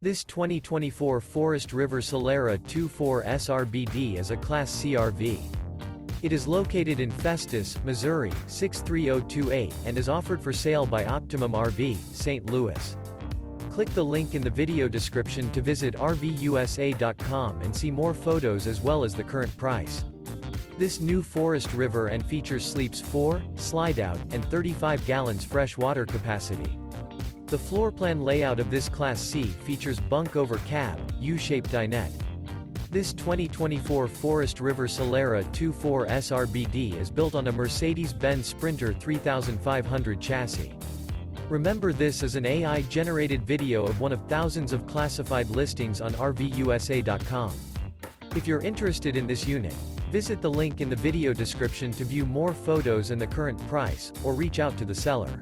This 2024 Forest River Solera 2.4 SRBD is a Class C RV. It is located in Festus, Missouri, 63028, and is offered for sale by Optimum RV, St. Louis. Click the link in the video description to visit RVUSA.com and see more photos as well as the current price. This new Forest River and features sleeps 4, Slideout, and 35 gallons fresh water capacity. The floorplan layout of this Class C features Bunk Over Cab, U-shaped dinette. This 2024 Forest River Solera 2.4 SRBD is built on a Mercedes-Benz Sprinter 3500 chassis. Remember, this is an AI-generated video of one of thousands of classified listings on RVUSA.com. If you're interested in this unit, visit the link in the video description to view more photos and the current price, or reach out to the seller.